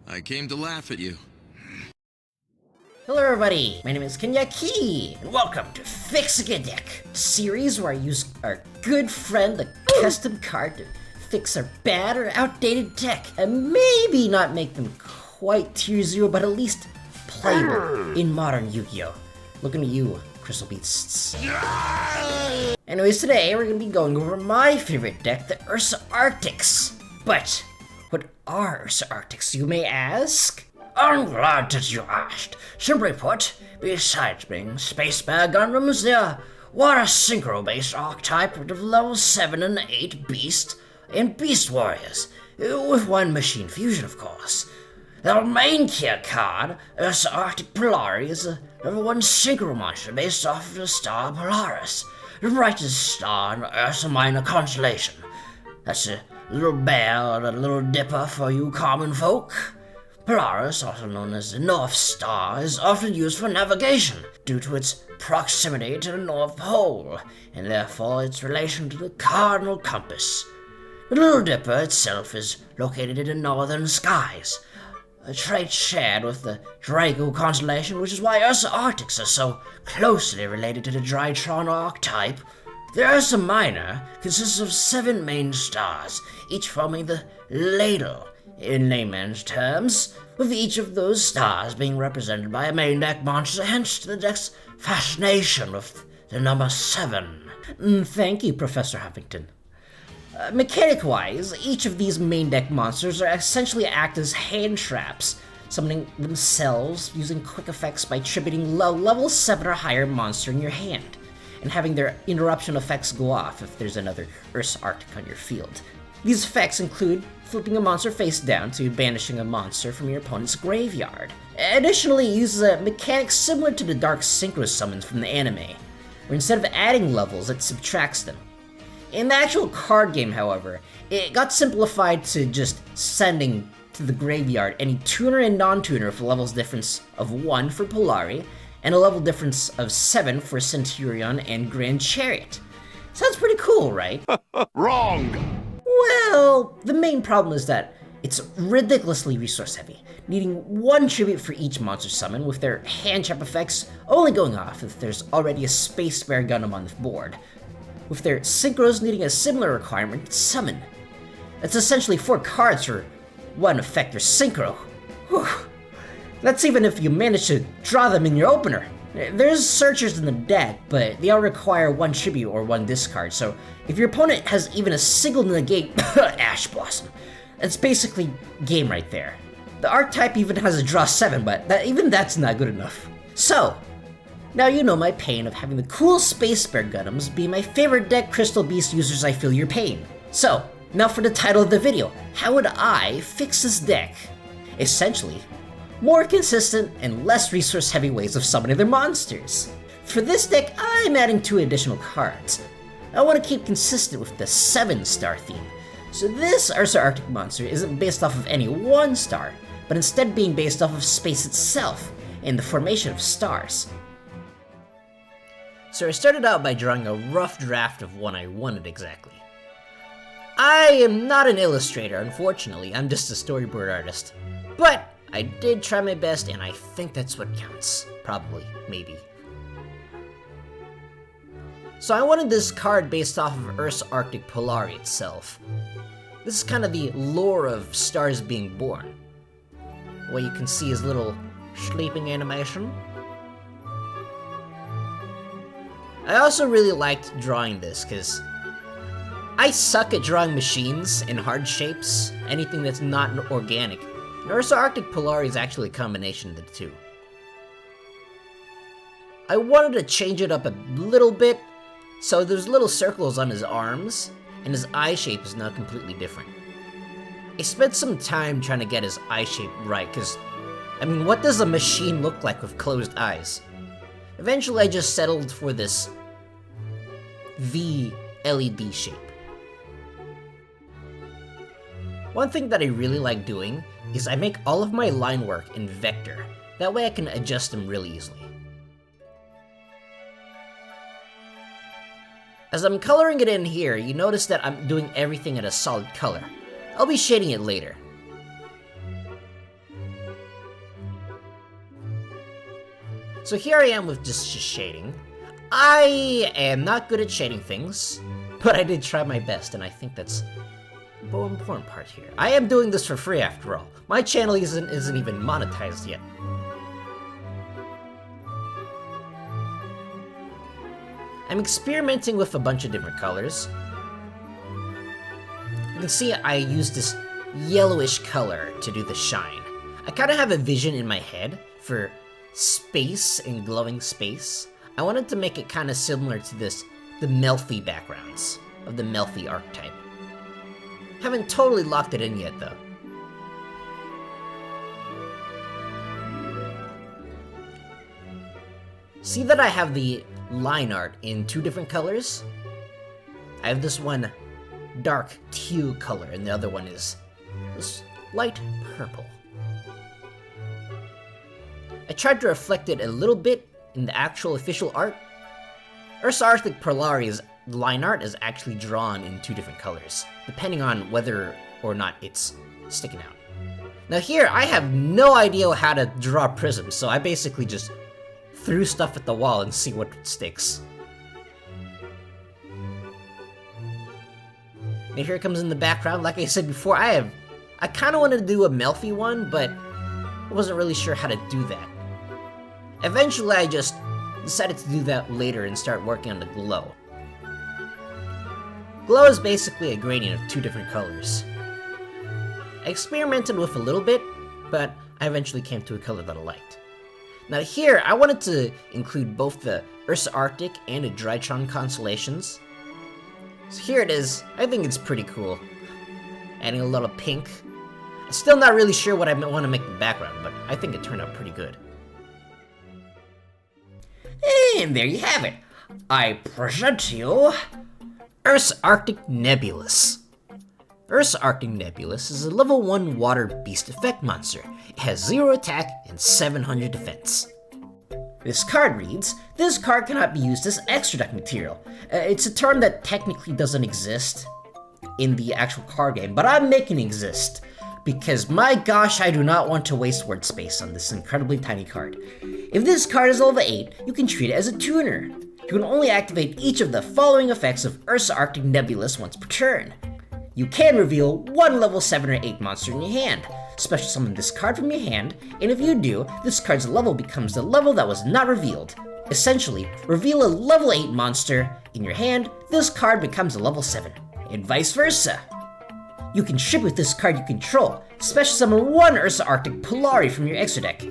I came to laugh at you. Hello everybody, my name is Kenyaki, and welcome to Fix Ursarctics, a series where I use our good friend, the custom card, to fix our bad or outdated tech, and maybe not make them quite tier 0, but at least playable in modern Yu-Gi-Oh! Looking at you, Crystal Beasts. Anyways, today we're going to be going over my favorite deck, the Ursarctics. But what are Ursarctics, you may ask? I'm glad that you asked. Simply put, besides being Space Bear Gundams, they're water synchro-based archetype of level 7 and 8 Beast and Beast Warriors, with one machine fusion, of course. Their main tier card, Ursarctic Polari, is a level 1 synchro monster based off of the star Polaris, the brightest star in the Ursa Minor constellation. That's a little bear and a little dipper for you common folk. Polaris, also known as the North Star, is often used for navigation due to its proximity to the North Pole, and therefore its relation to the cardinal compass. The Little Dipper itself is located in the northern skies, a trait shared with the Draco constellation, which is why Ursarctics are so closely related to the Drytron archetype. The Ursa Minor consists of 7 main stars, each forming the ladle, in layman's terms, with each of those stars being represented by a main deck monster, hence the deck's fascination with the number 7. Thank you, Professor Huffington. Mechanic-wise, each of these main deck monsters are essentially act as hand traps, summoning themselves using quick effects by tributing low level 7 or higher monster in your hand, and having their interruption effects go off if there's another Ursarctic on your field. These effects include flipping a monster face down to banishing a monster from your opponent's graveyard. Additionally, it uses a mechanic similar to the Dark Synchro summons from the anime, where instead of adding levels, it subtracts them. In the actual card game, however, it got simplified to just sending to the graveyard any tuner and non-tuner with a levels difference of 1 for Polari, and a level difference of 7 for Centurion and Grand Chariot. Sounds pretty cool, right? Wrong! Well, the main problem is that it's ridiculously resource heavy, needing 1 tribute for each monster summon, with their hand trap effects only going off if there's already a Space Bear Gundam on the board, with their synchros needing a similar requirement to summon. It's essentially 4 cards for 1 effect or synchro. Whew. That's even if you manage to draw them in your opener. There's searchers in the deck, but they all require 1 tribute or 1 discard, so if your opponent has even a single negate Ash Blossom, that's basically game right there. The archetype even has a draw 7, but even that's not good enough. So, now you know my pain of having the cool Space Bear Gundams be my favorite deck Crystal Beast users. I feel your pain. So, now for the title of the video. How would I fix this deck? Essentially, more consistent and less resource heavy ways of summoning their monsters. For this deck, I'm adding 2 additional cards. I want to keep consistent with the 7-star theme, so this Ursarctic monster isn't based off of any 1 star, but instead being based off of space itself and the formation of stars. So I started out by drawing a rough draft of what I wanted exactly. I am not an illustrator, unfortunately, I'm just a storyboard artist, but I did try my best, and I think that's what counts. Probably. Maybe. So I wanted this card based off of Ursarctic Polari itself. This is kind of the lore of stars being born. What you can see is little sleeping animation. I also really liked drawing this, because I suck at drawing machines in hard shapes, anything that's not organic. Ursarctic Polari is actually a combination of the 2. I wanted to change it up a little bit, so there's little circles on his arms, and his eye shape is now completely different. I spent some time trying to get his eye shape right, because, I mean, what does a machine look like with closed eyes? Eventually I just settled for this V LED shape. One thing that I really like doing is I make all of my line work in vector. That way I can adjust them really easily. As I'm coloring it in here, you notice that I'm doing everything in a solid color. I'll be shading it later. So here I am with just shading. I am not good at shading things, but I did try my best, and I think that's the more important part here. I am doing this for free after all. My channel isn't even monetized yet. I'm experimenting with a bunch of different colors. You can see I used this yellowish color to do the shine. I kind of have a vision in my head for space and glowing space. I wanted to make it kind of similar to the Melfi backgrounds of the Melfi archetype. Haven't totally locked it in yet though. See that I have the line art in two different colors? I have this one dark teal color and the other one is this light purple. I tried to reflect it a little bit in the actual official art. Ursarctic Polari's line art is actually drawn in two different colors, depending on whether or not it's sticking out. Now here, I have no idea how to draw prisms, so I basically just threw stuff at the wall and see what sticks. And here it comes in the background. Like I said before, I kind of wanted to do a Melfi one, but I wasn't really sure how to do that. Eventually, I just decided to do that later and start working on the glow. Glow is basically a gradient of two different colors. I experimented with a little bit, but I eventually came to a color that I liked. Now here, I wanted to include both the Ursarctic and the Drytron constellations. So here it is. I think it's pretty cool. Adding a little pink. I'm still not really sure what I want to make the background, but I think it turned out pretty good. And there you have it. I present to you Ursarctic Nebulous. Ursarctic Nebulous is a level 1 water beast effect monster. It has 0 attack and 700 defense. This card reads, this card cannot be used as extra deck material. It's a term that technically doesn't exist in the actual card game, but I'm making it exist. Because my gosh, I do not want to waste word space on this incredibly tiny card. If this card is level 8, you can treat it as a tuner. You can only activate each of the following effects of Ursarctic Nebulous once per turn. You can reveal one level 7 or 8 monster in your hand. Special summon this card from your hand, and if you do, this card's level becomes the level that was not revealed. Essentially, reveal a level 8 monster in your hand, this card becomes a level 7, and vice versa. You can ship with this card you control. Special summon one Ursarctic Polari from your extra deck.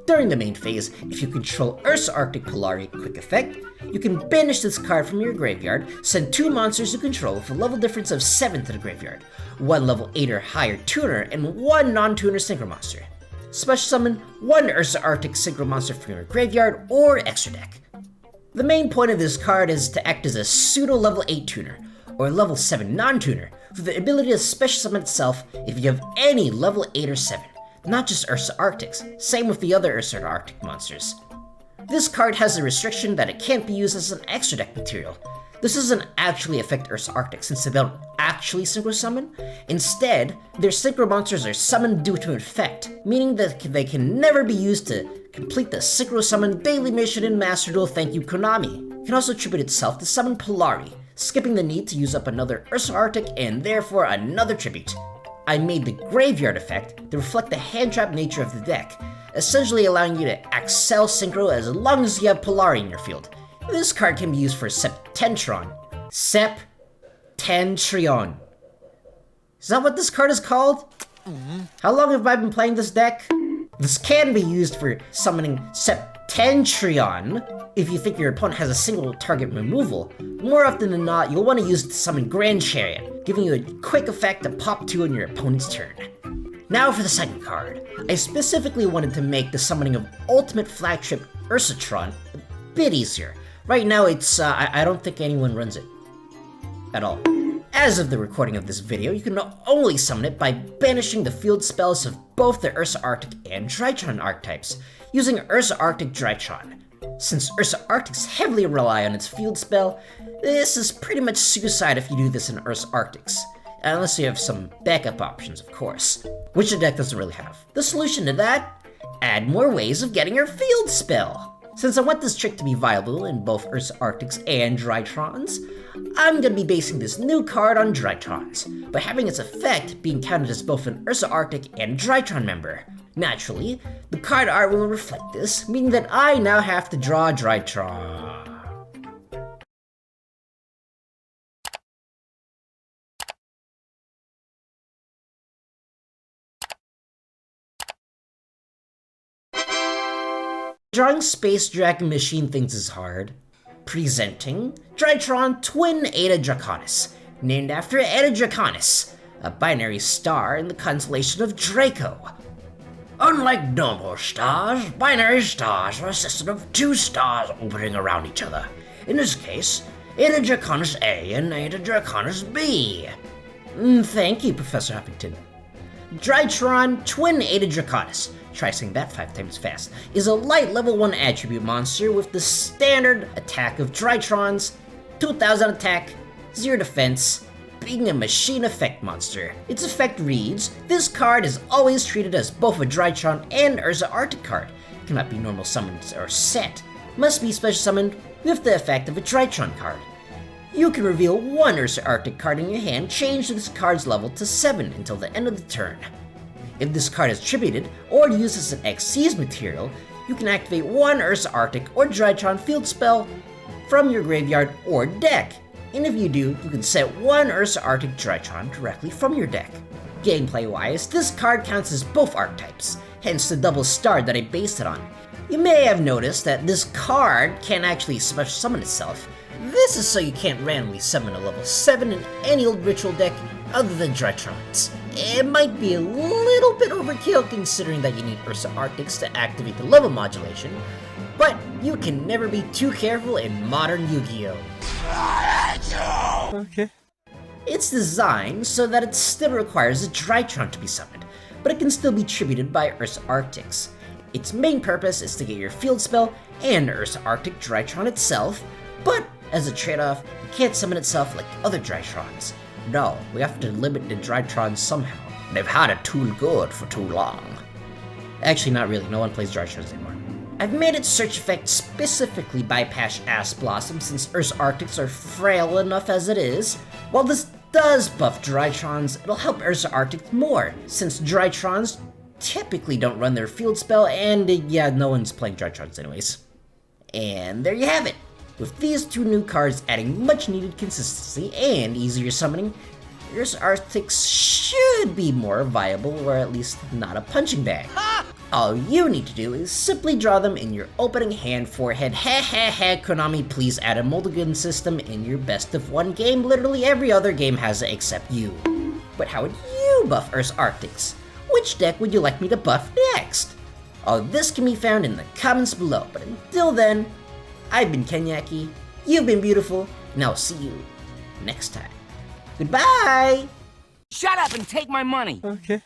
During the main phase, if you control Ursarctic Polari quick effect, you can banish this card from your graveyard, send 2 monsters you control with a level difference of 7 to the graveyard, 1 level 8 or higher tuner, and 1 non-tuner synchro monster. Special summon 1 Ursarctic synchro monster from your graveyard or extra deck. The main point of this card is to act as a pseudo level 8 tuner, or level 7 non-tuner, with the ability to special summon itself if you have any level 8 or 7, not just Ursarctics, same with the other Ursarctic monsters. This card has a restriction that it can't be used as an extra deck material. This doesn't actually affect Ursarctics since they don't actually synchro summon. Instead, their synchro monsters are summoned due to an effect, meaning that they can never be used to complete the synchro summon daily mission in Master Duel. Thank you, Konami. It can also attribute itself to summon Polari, skipping the need to use up another Ursarctic and therefore another tribute. I made the graveyard effect to reflect the hand trap nature of the deck, essentially allowing you to excel synchro as long as you have Polari in your field. This card can be used for Septentron. Septentrion. Is that what this card is called? How long have I been playing this deck? This can be used for summoning Septentrion if you think your opponent has a single target removal. More often than not, you'll want to use it to summon Grand Chariot, giving you a quick effect to pop 2 on your opponent's turn. Now for the second card. I specifically wanted to make the summoning of Ultimate Flagship Ursatron a bit easier. Right now it's, I don't think anyone runs it at all. As of the recording of this video, you can only summon it by banishing the field spells of both the Ursarctic and Drytron archetypes, using Ursarctic Drytron. Since Ursarctics heavily rely on its field spell, this is pretty much suicide if you do this in Ursarctics. Unless you have some backup options, of course, which the deck doesn't really have. The solution to that? Add more ways of getting your field spell. Since I want this trick to be viable in both Ursarctics and Drytrons, I'm gonna be basing this new card on Drytrons, but having its effect being counted as both an Ursarctic and Drytron member. Naturally, the card art will reflect this, meaning that I now have to draw a Drytron. Drawing Space Dragon Machine things is hard. Presenting Drytron Twin Eta Draconis, named after Eta Draconis, a binary star in the constellation of Draco. Unlike normal stars, binary stars are a system of two stars orbiting around each other. In this case, Eta Draconis A and Eta Draconis B. Thank you, Professor Huffington. Drytron Twin Eta Draconis, try saying that 5 times fast, is a light level 1 attribute monster with the standard attack of Drytrons, 2000 attack, 0 defense, being a machine effect monster. Its effect reads, this card is always treated as both a Drytron and Ursarctic card, cannot be normal summoned or set, must be special summoned with the effect of a Drytron card. You can reveal one Ursarctic card in your hand, change this card's level to 7 until the end of the turn. If this card is attributed or used as an Xyz material, you can activate one Ursarctic or Drytron field spell from your graveyard or deck. And if you do, you can set one Ursarctic Drytron directly from your deck. Gameplay-wise, this card counts as both archetypes, hence the double star that I based it on. You may have noticed that this card can actually special summon itself. This is so you can't randomly summon a level 7 in any old ritual deck other than Drytrons. It might be a little bit overkill considering that you need Ursarctics to activate the level modulation, but you can never be too careful in modern Yu-Gi-Oh! Okay. It's designed so that it still requires a Drytron to be summoned, but it can still be tributed by Ursarctics. Its main purpose is to get your field spell and Ursarctic Drytron itself, but as a trade-off, it can't summon itself like other Drytrons. No, we have to limit the Drytrons somehow. They've had a tool good for too long. Actually, not really, no one plays Drytrons anymore. I've made its search effect specifically bypass Ass Blossom since Ursarctics are frail enough as it is. While this does buff Drytrons, it'll help Ursarctics more, since Drytrons typically don't run their field spell and yeah, no one's playing Drytrons anyways. And there you have it. With these two new cards adding much needed consistency and easier summoning, Ursarctics should be more viable or at least not a punching bag. All you need to do is simply draw them in your opening hand forehead. Konami, please add a mulligan system in your best of 1 game. Literally every other game has it except you. But how would you buff Ursarctics? Which deck would you like me to buff next? All this can be found in the comments below, but until then, I've been Kenyaki, you've been beautiful, and I'll see you next time. Goodbye! Shut up and take my money! Okay.